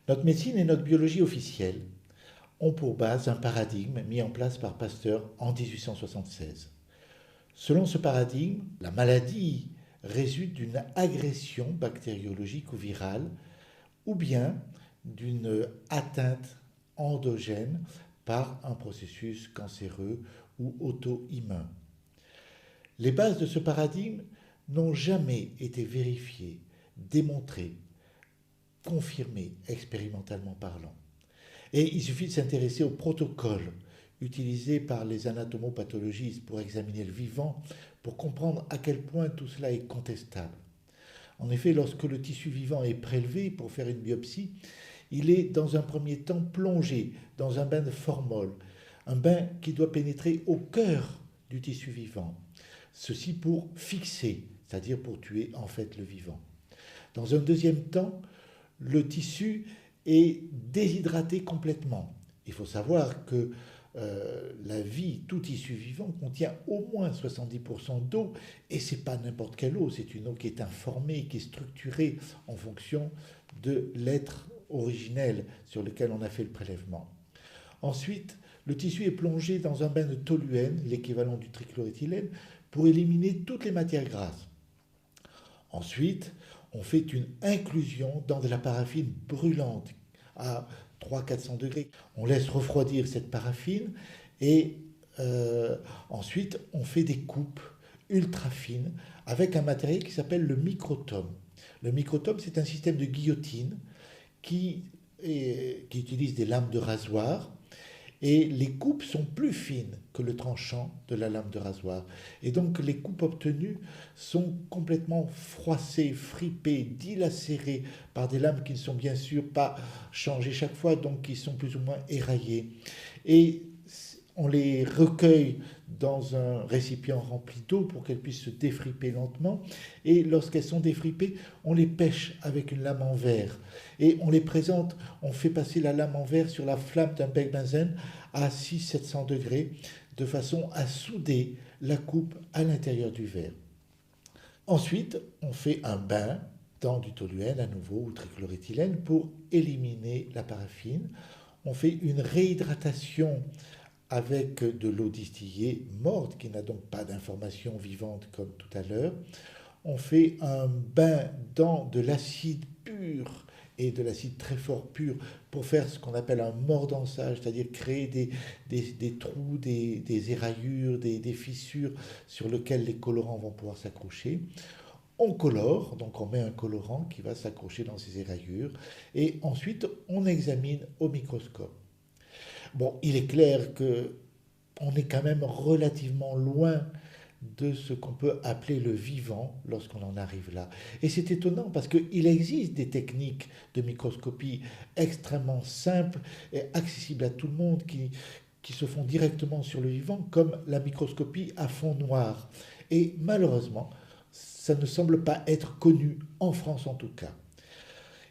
Notre médecine et notre biologie officielle ont pour base un paradigme mis en place par Pasteur en 1876. Selon ce paradigme, la maladie résulte d'une agression bactériologique ou virale ou bien d'une atteinte endogène par un processus cancéreux ou auto-immun. Les bases de ce paradigme n'ont jamais été vérifiées, démontrées, confirmées expérimentalement parlant. Et il suffit de s'intéresser au protocole utilisé par les anatomopathologistes pour examiner le vivant pour comprendre à quel point tout cela est contestable. En effet, lorsque le tissu vivant est prélevé pour faire une biopsie, il est dans un premier temps plongé dans un bain de formol, un bain qui doit pénétrer au cœur du tissu vivant. Ceci pour fixer, c'est-à-dire pour tuer en fait le vivant. Dans un deuxième temps, le tissu est déshydraté complètement. Il faut savoir que la vie, tout tissu vivant contient au moins 70% d'eau, et ce n'est pas n'importe quelle eau, c'est une eau qui est informée, qui est structurée en fonction de l'être originel sur lequel on a fait le prélèvement. Ensuite, le tissu est plongé dans un bain de toluène, l'équivalent du trichloréthylène, pour éliminer toutes les matières grasses. Ensuite, on fait une inclusion dans de la paraffine brûlante à 300-400 degrés. On laisse refroidir cette paraffine et ensuite on fait des coupes ultra fines avec un matériel qui s'appelle le microtome. Le microtome, c'est un système de guillotine qui utilise des lames de rasoir. Et les coupes sont plus fines que le tranchant de la lame de rasoir. Et donc les coupes obtenues sont complètement froissées, fripées, dilacérées par des lames qui ne sont bien sûr pas changées chaque fois, donc qui sont plus ou moins éraillées. Et on les recueille dans un récipient rempli d'eau pour qu'elles puissent se défriper lentement. Et lorsqu'elles sont défripées, on les pêche avec une lame en verre. Et on les présente, on fait passer la lame en verre sur la flamme d'un bec benzène à 600-700 degrés, de façon à souder la coupe à l'intérieur du verre. Ensuite, on fait un bain dans du toluène à nouveau ou trichloréthylène pour éliminer la paraffine. On fait une réhydratation avec de l'eau distillée morte, qui n'a donc pas d'information vivante comme tout à l'heure. On fait un bain dans de l'acide pur et de l'acide très fort pur pour faire ce qu'on appelle un mordançage, c'est-à-dire créer des trous, des éraillures, des fissures sur lesquelles les colorants vont pouvoir s'accrocher. On colore, donc on met un colorant qui va s'accrocher dans ces éraillures, et ensuite on examine au microscope. Bon, il est clair que on est quand même relativement loin de ce qu'on peut appeler le vivant lorsqu'on en arrive là. Et c'est étonnant parce qu'il existe des techniques de microscopie extrêmement simples et accessibles à tout le monde qui se font directement sur le vivant, comme la microscopie à fond noir. Et malheureusement, ça ne semble pas être connu, en France en tout cas.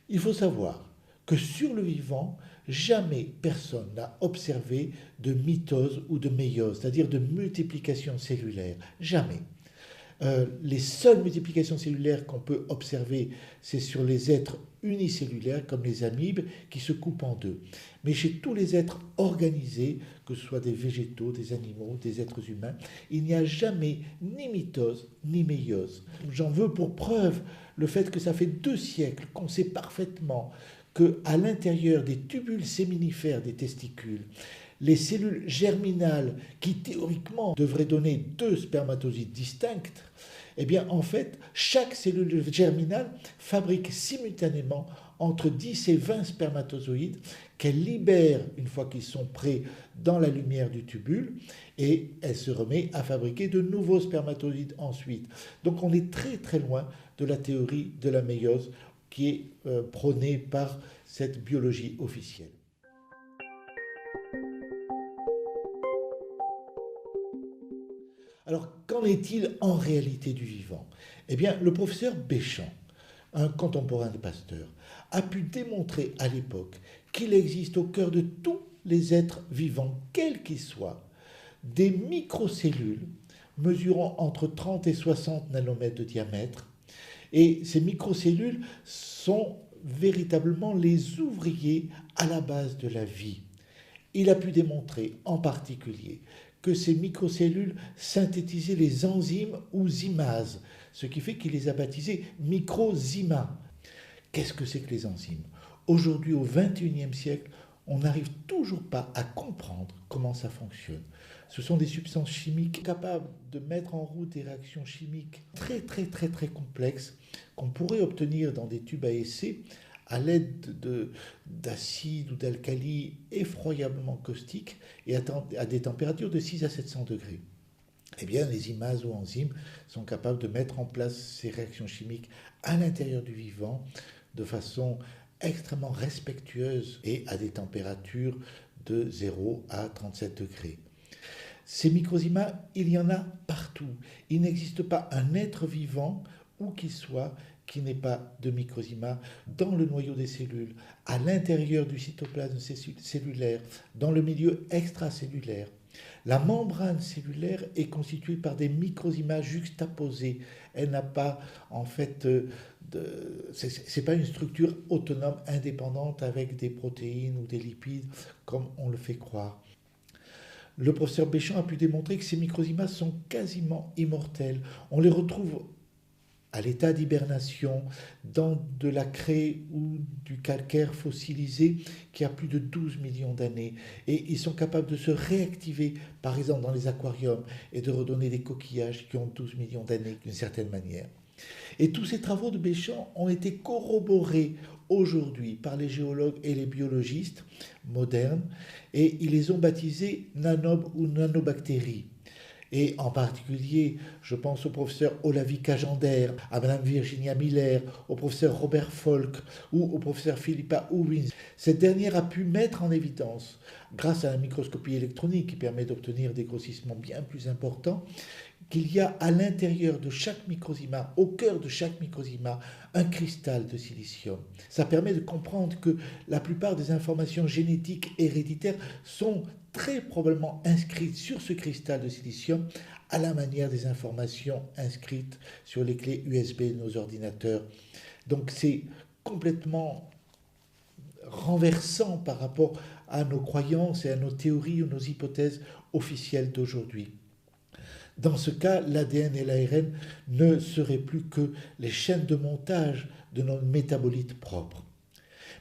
Il faut savoir que sur le vivant, jamais personne n'a observé de mitose ou de méiose, c'est-à-dire de multiplication cellulaire. Jamais. Les seules multiplications cellulaires qu'on peut observer, c'est sur les êtres unicellulaires, comme les amibes, qui se coupent en deux. Mais chez tous les êtres organisés, que ce soit des végétaux, des animaux, des êtres humains, il n'y a jamais ni mitose ni méiose. J'en veux pour preuve le fait que ça fait 2 siècles qu'on sait parfaitement qu'à l'intérieur des tubules séminifères des testicules, les cellules germinales qui théoriquement devraient donner 2 spermatozoïdes distincts, eh bien en fait, chaque cellule germinale fabrique simultanément entre 10 et 20 spermatozoïdes qu'elle libère une fois qu'ils sont prêts dans la lumière du tubule, et elle se remet à fabriquer de nouveaux spermatozoïdes ensuite. Donc on est très très loin de la théorie de la méiose qui est prônée par cette biologie officielle. Alors, qu'en est-il en réalité du vivant? Eh bien, le professeur Béchamp, un contemporain de Pasteur, a pu démontrer à l'époque qu'il existe au cœur de tous les êtres vivants, quels qu'ils soient, des microcellules mesurant entre 30 et 60 nanomètres de diamètre. Et ces microcellules sont véritablement les ouvriers à la base de la vie. Il a pu démontrer en particulier que ces microcellules synthétisaient les enzymes ou zymases, ce qui fait qu'il les a baptisées microzymas. Qu'est-ce que c'est que les enzymes? Aujourd'hui, au XXIe siècle, on n'arrive toujours pas à comprendre comment ça fonctionne. Ce sont des substances chimiques capables de mettre en route des réactions chimiques très complexes qu'on pourrait obtenir dans des tubes à essai à l'aide d'acides ou d'alcalis effroyablement caustiques et à des températures de 6 à 700 degrés. Eh bien, les imases ou enzymes sont capables de mettre en place ces réactions chimiques à l'intérieur du vivant de façon extrêmement respectueuse et à des températures de 0 à 37 degrés. Ces microzymas, il y en a partout. Il n'existe pas un être vivant, où qu'il soit, qui n'ait pas de microzymas dans le noyau des cellules, à l'intérieur du cytoplasme cellulaire, dans le milieu extracellulaire. La membrane cellulaire est constituée par des microzymas juxtaposés. Elle n'a pas, en fait, c'est pas une structure autonome, indépendante, avec des protéines ou des lipides, comme on le fait croire. Le professeur Béchamp a pu démontrer que ces microzymas sont quasiment immortels. On les retrouve à l'état d'hibernation, dans de la craie ou du calcaire fossilisé qui a plus de 12 millions d'années. Et ils sont capables de se réactiver, par exemple dans les aquariums, et de redonner des coquillages qui ont 12 millions d'années d'une certaine manière. Et tous ces travaux de Béchamp ont été corroborés aujourd'hui par les géologues et les biologistes modernes, et ils les ont baptisés nanobes ou nanobactéries. Et en particulier, je pense au professeur Olavi Cajander, à Madame Virginia Miller, au professeur Robert Folk ou au professeur Philippa Owens. Cette dernière a pu mettre en évidence, grâce à la microscopie électronique qui permet d'obtenir des grossissements bien plus importants, qu'il y a à l'intérieur de chaque microzyma, au cœur de chaque microzyma, un cristal de silicium. Ça permet de comprendre que la plupart des informations génétiques héréditaires sont très probablement inscrites sur ce cristal de silicium à la manière des informations inscrites sur les clés USB de nos ordinateurs. Donc c'est complètement renversant par rapport à nos croyances et à nos théories ou nos hypothèses officielles d'aujourd'hui. Dans ce cas, l'ADN et l'ARN ne seraient plus que les chaînes de montage de nos métabolites propres.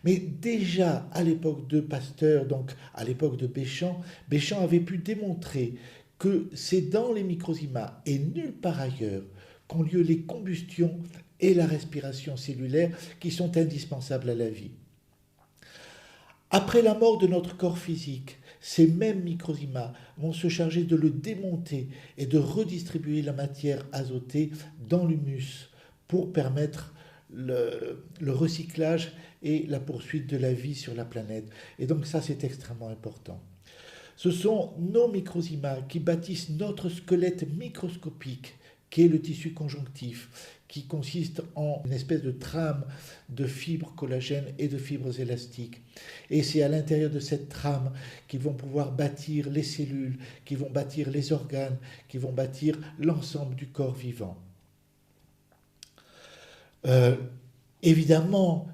Mais déjà à l'époque de Pasteur, donc à l'époque de Béchamp, Béchamp avait pu démontrer que c'est dans les microzymas et nulle part ailleurs qu'ont lieu les combustions et la respiration cellulaire qui sont indispensables à la vie. Après la mort de notre corps physique, ces mêmes microzymas vont se charger de le démonter et de redistribuer la matière azotée dans l'humus pour permettre le recyclage et la poursuite de la vie sur la planète. Et donc ça, c'est extrêmement important. Ce sont nos microzymas qui bâtissent notre squelette microscopique, qui est le tissu conjonctif, qui consiste en une espèce de trame de fibres collagènes et de fibres élastiques. Et c'est à l'intérieur de cette trame qu'ils vont pouvoir bâtir les cellules, qui vont bâtir les organes, qui vont bâtir l'ensemble du corps vivant. Évidemment,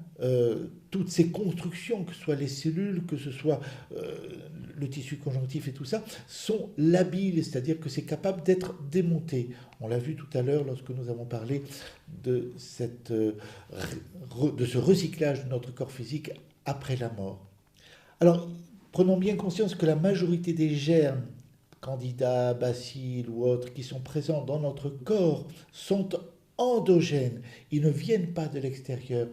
toutes ces constructions, que ce soit les cellules, que ce soit le tissu conjonctif et tout ça, sont labiles, c'est-à-dire que c'est capable d'être démonté. On l'a vu tout à l'heure lorsque nous avons parlé de ce recyclage de notre corps physique après la mort. Alors, prenons bien conscience que la majorité des germes, candida, bacilles ou autres, qui sont présents dans notre corps sont endogènes, ils ne viennent pas de l'extérieur.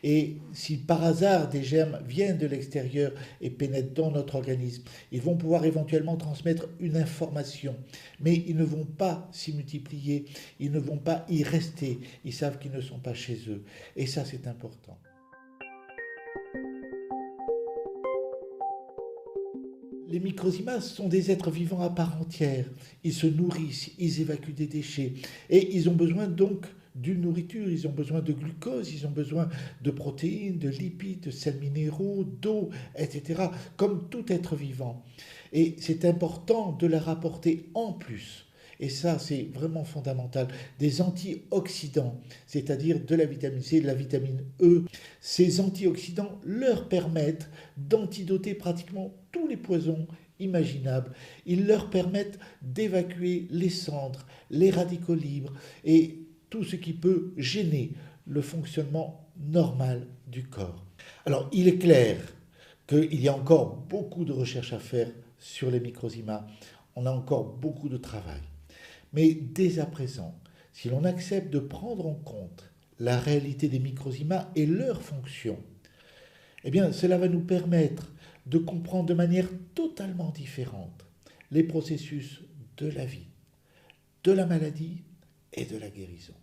Et si par hasard des germes viennent de l'extérieur et pénètrent dans notre organisme, ils vont pouvoir éventuellement transmettre une information, mais ils ne vont pas s'y multiplier, ils ne vont pas y rester, ils savent qu'ils ne sont pas chez eux. Et ça, c'est important. Les microzymas sont des êtres vivants à part entière. Ils se nourrissent, ils évacuent des déchets. Et ils ont besoin donc d'une nourriture, ils ont besoin de glucose, ils ont besoin de protéines, de lipides, de sels minéraux, d'eau, etc. Comme tout être vivant. Et c'est important de la rapporter en plus. et ça c'est vraiment fondamental, des antioxydants, c'est-à-dire de la vitamine C, de la vitamine E. Ces antioxydants leur permettent d'antidoter pratiquement tous les poisons imaginables. Ils leur permettent d'évacuer les cendres, les radicaux libres et tout ce qui peut gêner le fonctionnement normal du corps. Alors, il est clair qu'il y a encore beaucoup de recherches à faire sur les microzymas. On a encore beaucoup de travail. Mais dès à présent, si l'on accepte de prendre en compte la réalité des microzymas et leurs fonctions, eh bien, cela va nous permettre de comprendre de manière totalement différente les processus de la vie, de la maladie et de la guérison.